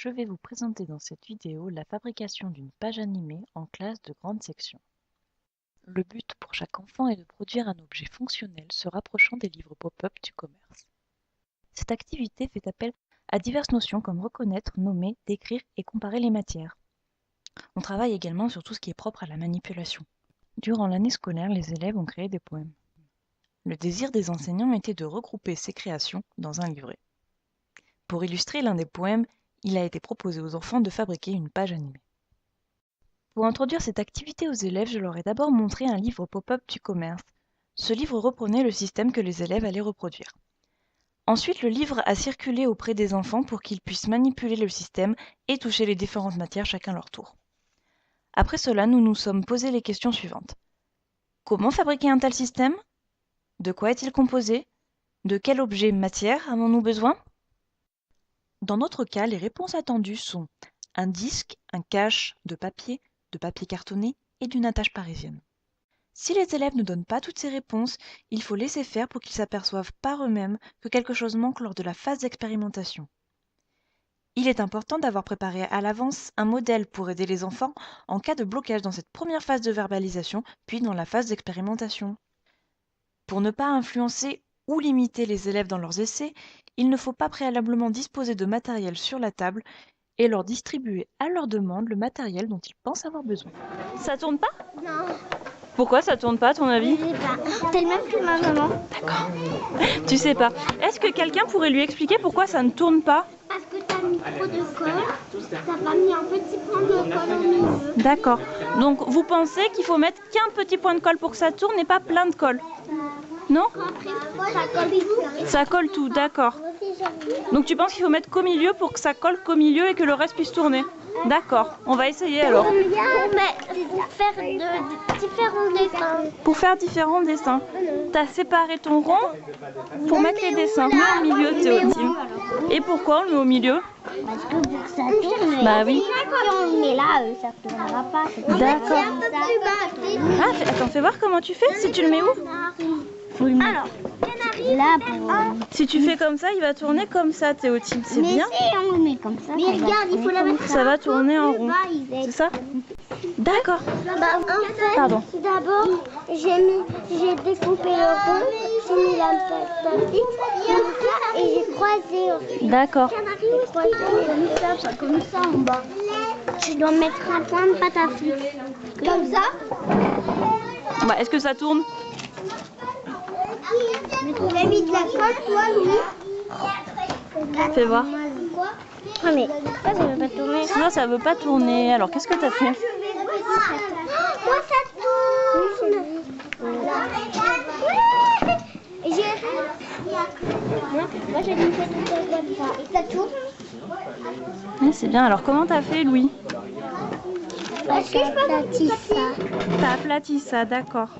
Je vais vous présenter dans cette vidéo la fabrication d'une page animée en classe de grande section. Le but pour chaque enfant est de produire un objet fonctionnel se rapprochant des livres pop-up du commerce. Cette activité fait appel à diverses notions comme reconnaître, nommer, décrire et comparer les matières. On travaille également sur tout ce qui est propre à la manipulation. Durant l'année scolaire, les élèves ont créé des poèmes. Le désir des enseignants était de regrouper ces créations dans un livret. Pour illustrer l'un des poèmes, il a été proposé aux enfants de fabriquer une page animée. Pour introduire cette activité aux élèves, je leur ai d'abord montré un livre pop-up du commerce. Ce livre reprenait le système que les élèves allaient reproduire. Ensuite, le livre a circulé auprès des enfants pour qu'ils puissent manipuler le système et toucher les différentes matières chacun leur tour. Après cela, nous nous sommes posé les questions suivantes. Comment fabriquer un tel système? De quoi est-il composé? De quel objet matière avons-nous besoin? Dans notre cas, les réponses attendues sont un disque, un cache de papier cartonné et d'une attache parisienne. Si les élèves ne donnent pas toutes ces réponses, il faut laisser faire pour qu'ils s'aperçoivent par eux-mêmes que quelque chose manque lors de la phase d'expérimentation. Il est important d'avoir préparé à l'avance un modèle pour aider les enfants en cas de blocage dans cette première phase de verbalisation, puis dans la phase d'expérimentation. Pour ne pas influencer ou limiter les élèves dans leurs essais, il ne faut pas préalablement disposer de matériel sur la table et leur distribuer à leur demande le matériel dont ils pensent avoir besoin. Ça tourne pas? Non. Pourquoi ça tourne pas à ton avis? Je sais pas. T'es le même que ma maman. D'accord. Tu sais pas. Est-ce que quelqu'un pourrait lui expliquer pourquoi ça ne tourne pas? Parce que t'as mis trop de colle, t'as pas mis un petit point de colle au milieu. D'accord. Donc vous pensez qu'il faut mettre qu'un petit point de colle pour que ça tourne et pas plein de colle? Non? Après, ça colle tout. Ça colle tout, d'accord. Donc tu penses qu'il faut mettre qu'au milieu pour que ça colle qu'au milieu et que le reste puisse tourner? D'accord, on va essayer alors. Mais pour faire de différents dessins. Pour faire différents dessins, t'as séparé ton rond pour mettre les dessins. Mets au milieu, Théotime. Et pourquoi on le met au milieu? Parce que pour que ça tourne. Bah oui. Si on le met là, ça ne tournera pas. D'accord. Un peu plus bas. Ah, attends, fais voir comment tu fais. Si tu le mets où? Alors, là pour. Si tu fais comme ça, il va tourner comme ça, Théotime. C'est Mais bien. si on le met comme ça. Mais regarde, il faut la mettre. Ça va tourner en rond. C'est ça? D'accord. Bah, en fait, Pardon. d'abord, j'ai découpé le rond, j'ai mis la petite et j'ai croisé. D'accord. J'ai croisé comme ça en bas. Tu dois mettre un point de pâte à fixe. Comme ça. Bah, est-ce que ça tourne? Tu as mis de la colle, toi, Louis? Fais voir. Ah, mais pourquoi ça ne veut pas tourner? Non, ça veut pas tourner. Alors, qu'est-ce que t'as fait? Moi, ça tourne. Moi, j'ai mis ça comme ça. Et ça tourne? Oui, c'est bien. Alors, comment t'as fait, Louis? Est-ce que je peux aplatir ça? T'as aplati ça, d'accord.